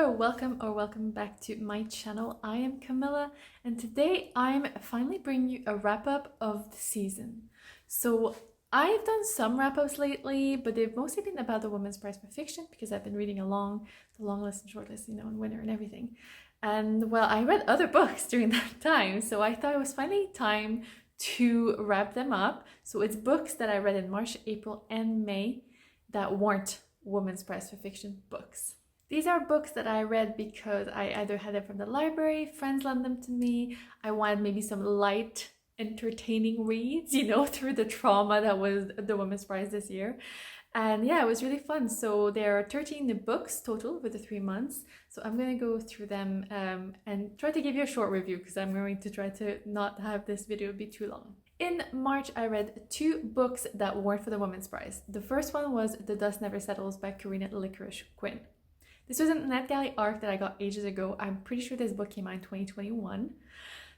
Hello, welcome back to my channel. I am Camilla and today I'm finally bringing you a wrap-up of the season. So I've done some wrap-ups lately, but they've mostly been about the Women's Prize for Fiction because I've been reading along the long list and short list, and winner and everything. And well, I read other books during that time, so I thought it was finally time to wrap them up. So it's books that I read in March, April, and May that weren't Women's Prize for Fiction books. These are books that I read because I either had them from the library, friends lent them to me, I wanted maybe some light, entertaining reads, through the trauma that was the Women's Prize this year. And yeah, it was really fun. So there are 13 books total for the 3 months. So I'm going to go through them and try to give you a short review because I'm going to try to not have this video be too long. In March, I read 2 books that weren't for the Women's Prize. The first one was The Dust Never Settles by Karina, Lickorish, Quinn. This was a NetGalley arc that I got ages ago. I'm pretty sure this book came out in 2021.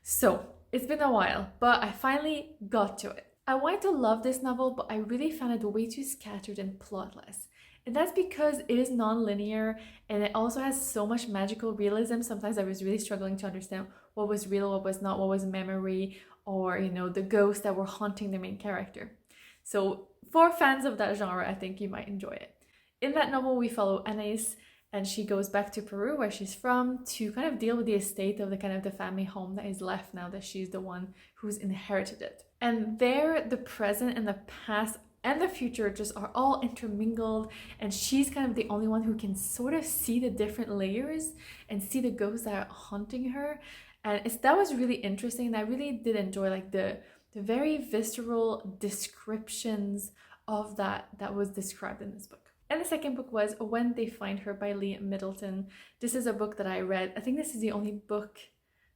So it's been a while, but I finally got to it. I wanted to love this novel, but I really found it way too scattered and plotless. And that's because it is non-linear and it also has so much magical realism. Sometimes I was really struggling to understand what was real, what was not, what was memory, or the ghosts that were haunting the main character. So for fans of that genre, I think you might enjoy it. In that novel, we follow Aunties, and she goes back to Peru, where she's from, to kind of deal with the estate of the family home that is left now that she's the one who's inherited it. And there, the present and the past and the future just are all intermingled, and she's kind of the only one who can sort of see the different layers and see the ghosts that are haunting her. And that was really interesting, and I really did enjoy the very visceral descriptions of that was described in this book. And the second book was When They Find Her by Middleton. This is a book that I read. I think this is the only book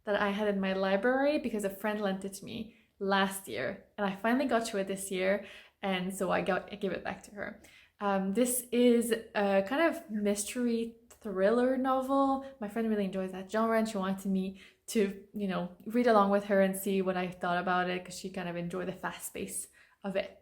that I had in my library because a friend lent it to me last year. And I finally got to it this year. And so I gave it back to her. This is a kind of mystery thriller novel. My friend really enjoys that genre and she wanted me to, read along with her and see what I thought about it because she kind of enjoyed the fast pace of it.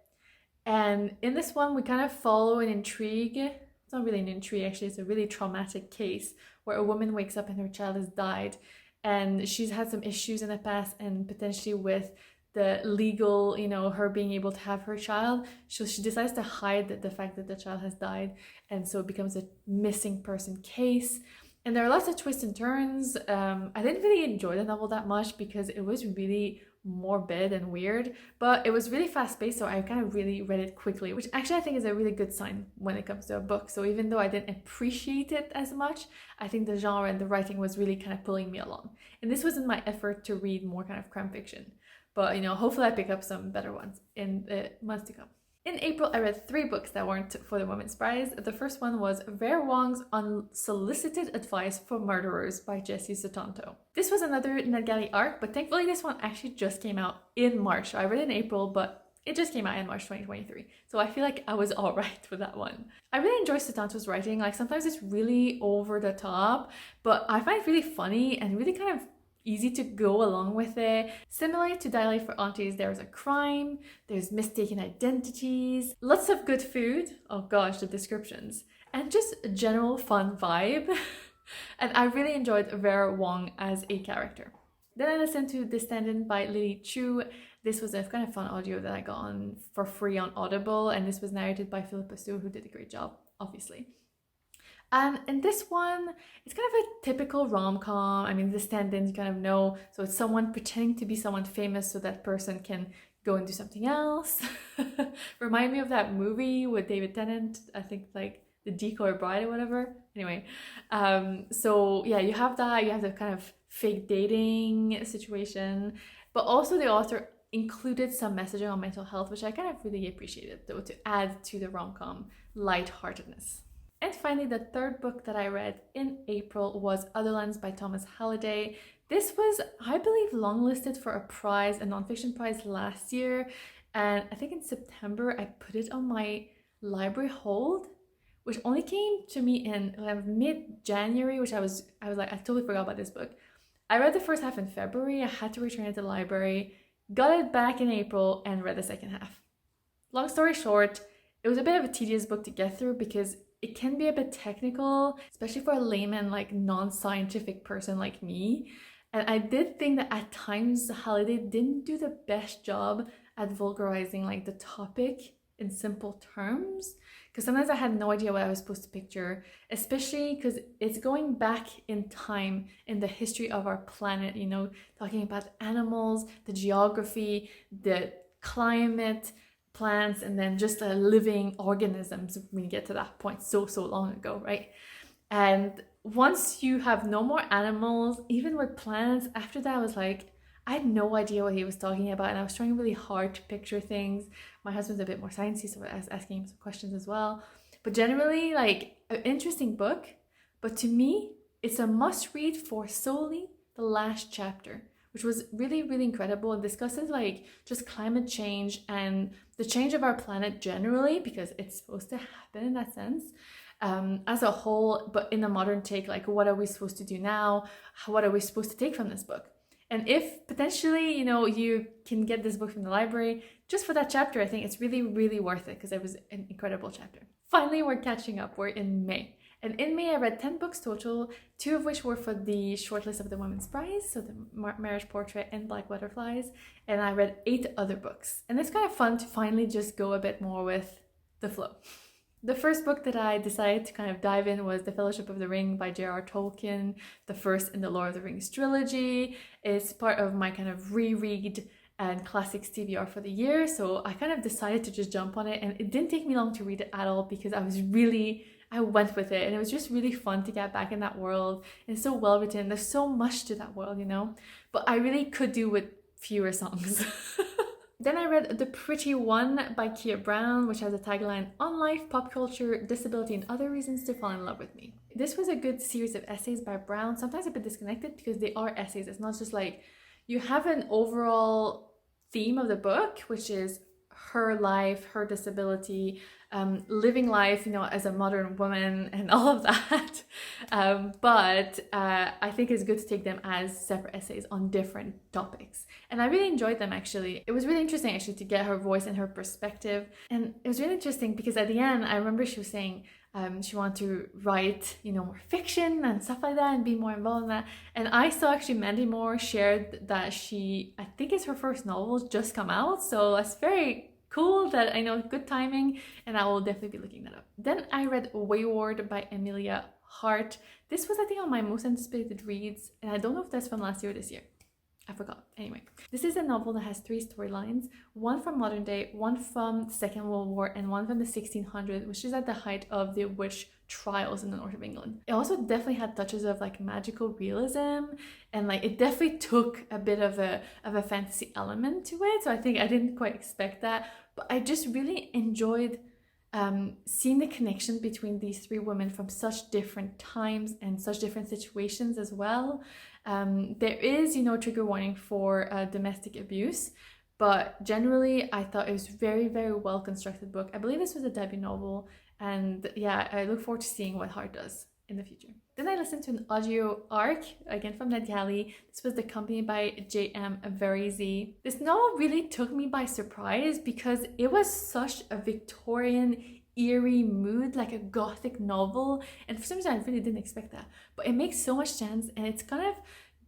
And in this one, we kind of follow an intrigue. It's not really an intrigue, actually. It's a really traumatic case where a woman wakes up and her child has died. And she's had some issues in the past and potentially with the legal, her being able to have her child. So she decides to hide the fact that the child has died. And so it becomes a missing person case. And there are lots of twists and turns. I didn't really enjoy the novel that much because it was really morbid and weird, but it was really fast-paced, so I kind of really read it quickly, which actually I think is a really good sign when it comes to a book. So even though I didn't appreciate it as much, I think the genre and the writing was really kind of pulling me along. And this wasn't my effort to read more kind of crime fiction, but hopefully I pick up some better ones in the months to come. In April, I read 3 books that weren't for the Women's Prize. The first one was Wong's Unsolicited Advice for Murderers by Jesse Sutanto. This was another NetGalley arc, but thankfully this one actually just came out in March. So I read it in April, but it just came out in March 2023. So I feel like I was all right with that one. I really enjoy Sutanto's writing. Sometimes it's really over the top, but I find it really funny and really kind of easy to go along with it. Similar to Daily for Aunties, there's a crime, there's mistaken identities, lots of good food, oh gosh, the descriptions, and just a general fun vibe. And I really enjoyed Vera Wong as a character. Then I listened to Descendant by Lily Chu. This was a kind of fun audio that I got on for free on Audible, and this was narrated by Philippa Sue, who did a great job, obviously. And in this one, it's kind of a typical rom-com. I mean, the stand-in you kind of know. So it's someone pretending to be someone famous so that person can go and do something else. Remind me of that movie with David Tennant. I think The Decoy Bride or whatever. Anyway, so yeah, you have that. You have the kind of fake dating situation. But also the author included some messaging on mental health, which I kind of really appreciated, though, to add to the rom-com lightheartedness. And finally, the third book that I read in April was Otherlands by Thomas Halliday. This was, I believe, longlisted for a prize, a nonfiction prize last year. And I think in September, I put it on my library hold, which only came to me in mid-January, which I was like, I totally forgot about this book. I read the first half in February. I had to return it to the library, got it back in April, and read the second half. Long story short, it was a bit of a tedious book to get through because it can be a bit technical, especially for a layman, like non-scientific person like me. And I did think that at times Halliday didn't do the best job at vulgarizing like the topic in simple terms, because sometimes I had no idea what I was supposed to picture, especially because it's going back in time in the history of our planet, you know, talking about animals, the geography, the climate, plants, and then just living organisms when you get to that point so long ago, right? And once you have no more animals, even with plants, after that I was like, I had no idea what he was talking about, and I was trying really hard to picture things. My husband's a bit more sciencey, so I was asking him some questions as well. But generally, like, an interesting book, but to me, it's a must read for solely the last chapter, which was really, really incredible. It discusses like just climate change and the change of our planet generally, because it's supposed to happen in that sense. As a whole, but in a modern take, like what are we supposed to do now? What are we supposed to take from this book? And if potentially, you know, you can get this book from the library, just for that chapter, I think it's really, really worth it because it was an incredible chapter. Finally, we're catching up. We're in May. And in May, I read 10 books total, 2 of which were for the shortlist of the Women's Prize, so the Marriage Portrait and Black Butterflies. And I read 8 other books. And it's kind of fun to finally just go a bit more with the flow. The first book that I decided to kind of dive in was The Fellowship of the Ring by J.R. Tolkien, the first in the Lord of the Rings trilogy. It's part of my kind of reread and classics TBR for the year, so I kind of decided to just jump on it, and it didn't take me long to read it at all because I went with it, and it was just really fun to get back in that world. And it's so well written, there's so much to that world, you know, but I really could do with fewer songs. Then I read The Pretty One by Keah Brown, which has a tagline, "On life, pop culture, disability, and other reasons to fall in love with me." This was a good series of essays by Brown, sometimes a bit disconnected because they are essays. It's not just like, you have an overall theme of the book, which is her life, her disability, living life, you know, as a modern woman and all of that. But I think it's good to take them as separate essays on different topics. And I really enjoyed them, actually. It was really interesting, actually, to get her voice and her perspective. And it was really interesting because at the end, I remember she was saying she wanted to write, you know, more fiction and stuff like that and be more involved in that. And I saw actually Mandy Moore shared that I think it's her first novel just come out. So that's very cool, that I know, good timing, and I will definitely be looking that up. Then I read Wayward by Emilia, Hart. This was, I think, on my most anticipated reads, and I don't know if that's from last year or this year. I forgot. Anyway, this is a novel that has 3 storylines, one from modern day, one from the Second World War, and one from the 1600s, which is at the height of the witch trials in the north of England. It also definitely had touches of like magical realism, and like it definitely took a bit of a fantasy element to it. So I think I didn't quite expect that, but I just really enjoyed seeing the connection between these 3 women from such different times and such different situations as well. There is, you know, trigger warning for domestic abuse, but generally I thought it was very, very well constructed book. I believe this was a debut novel, and yeah, I look forward to seeing what Hart does in the future. Then I listened to an audio arc, again from NetGalley. This was The Company by JM Varese. This novel really took me by surprise because it was such a Victorian eerie mood, like a gothic novel, and for some reason I really didn't expect that, but it makes so much sense, and it's kind of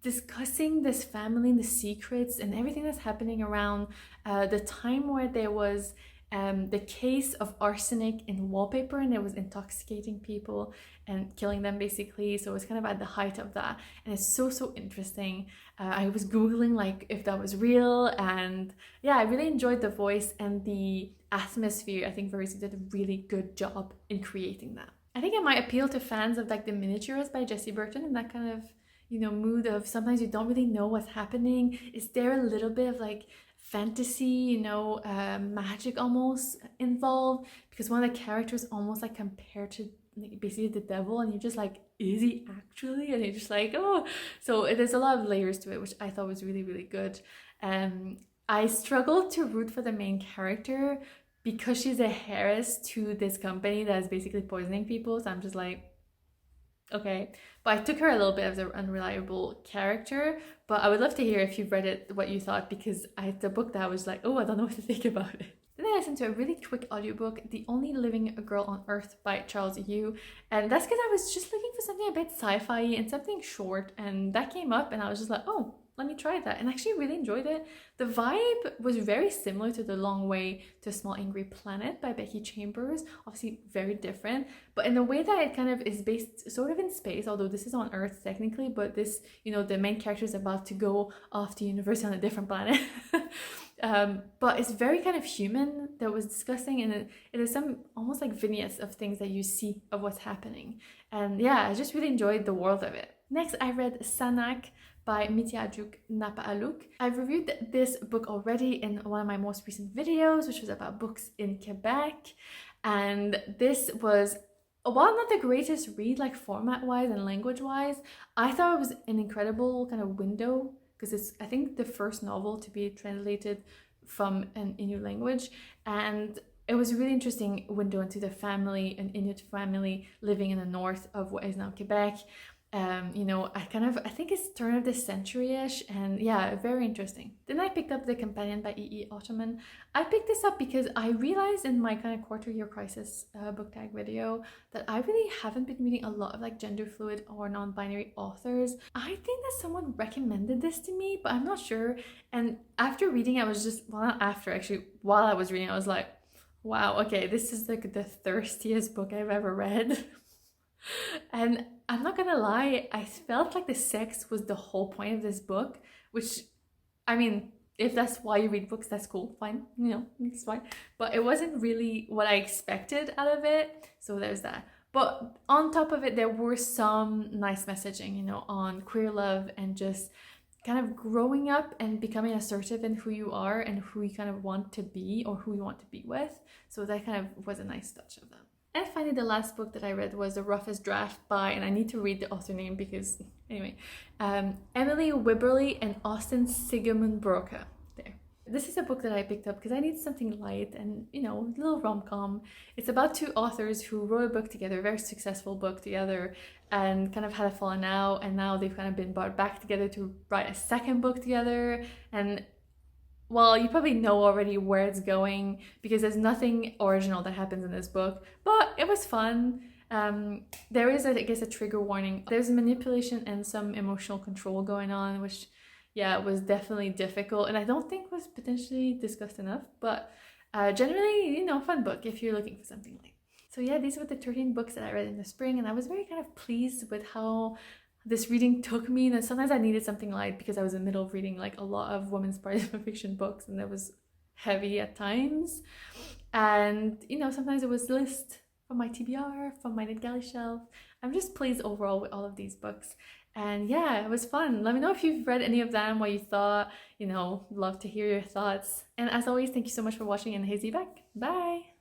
discussing this family and the secrets and everything that's happening around the time where there was the case of arsenic in wallpaper, and it was intoxicating people and killing them basically. So it was kind of at the height of that, and it's so interesting. I was googling like if that was real, and yeah, I really enjoyed the voice and the atmosphere. I think Varese did a really good job in creating that. I think it might appeal to fans of like The Miniaturist by Jessie Burton, and that kind of, you know, mood of sometimes you don't really know what's happening. Is there a little bit of like fantasy, you know, magic almost involved, because one of the characters almost like compared to like basically the devil, and you're just like, is he actually? And you're just like, oh. So there's a lot of layers to it, which I thought was really, really good. I struggled to root for the main character because she's a heiress to this company that is basically poisoning people. So I'm just like, okay. But I took her a little bit as an unreliable character. But I would love to hear if you've read it, what you thought, because it's a book that I was like, oh, I don't know what to think about it. Then I listened to a really quick audiobook, The Only Living Girl on Earth by Charles Yu. And that's because I was just looking for something a bit sci-fi and something short, and that came up and I was just like, oh, let me try that, and I actually really enjoyed it. The vibe was very similar to The Long Way to a Small Angry Planet by Becky Chambers, obviously very different, but in the way that it kind of is based sort of in space, although this is on Earth technically, but this, you know, the main character is about to go off to university on a different planet. But it's very kind of human that was discussing, and it is some almost like vignettes of things that you see of what's happening. And yeah, I just really enjoyed the world of it. Next, I read Sanak by Mitiajuk Napaaluk. I've reviewed this book already in one of my most recent videos, which was about books in Quebec. And this was, while not the greatest read, like format-wise and language-wise, I thought it was an incredible kind of window, because it's, I think, the first novel to be translated from an Inuit language. And it was a really interesting window into the family, an Inuit family living in the north of what is now Quebec. You know, I think it's turn of the century-ish, and yeah, very interesting. Then I picked up The Companion by E.E. Ottoman. I picked this up because I realized in my kind of quarter-year crisis book tag video that I really haven't been reading a lot of like gender fluid or non-binary authors. I think that someone recommended this to me, but I'm not sure. And after reading, I was just, well, not after, actually, while I was reading, I was like, wow, okay, this is like the thirstiest book I've ever read. And I'm not gonna lie, I felt like the sex was the whole point of this book, which, I mean, if that's why you read books, that's cool, fine, you know, it's fine. But it wasn't really what I expected out of it, so there's that. But on top of it, there were some nice messaging, you know, on queer love and just kind of growing up and becoming assertive in who you are and who you kind of want to be or who you want to be with. So that kind of was a nice touch of them. And finally, the last book that I read was The Roughest Draft by, and I need to read the author name because, anyway, Emily Wibberley and Austin Sigemund-Broca. There. This is a book that I picked up because I need something light and, you know, a little rom-com. It's about two authors who wrote a book together, a very successful book together, and kind of had a falling out, and now they've kind of been brought back together to write a second book together. And well, you probably know already where it's going because there's nothing original that happens in this book, but it was fun. There is, I guess, a trigger warning. There's manipulation and some emotional control going on, which, yeah, was definitely difficult and I don't think was potentially discussed enough, but generally, you know, fun book if you're looking for something like. So yeah, these were the 13 books that I read in the spring, and I was very kind of pleased with how this reading took me. And sometimes I needed something light because I was in the middle of reading like a lot of women's participant fiction books, and that was heavy at times. And you know, sometimes it was the list from my TBR, from my NetGalley shelf. I'm just pleased overall with all of these books. And yeah, it was fun. Let me know if you've read any of them, what you thought, you know, love to hear your thoughts. And as always, thank you so much for watching, and Hazy back. Bye!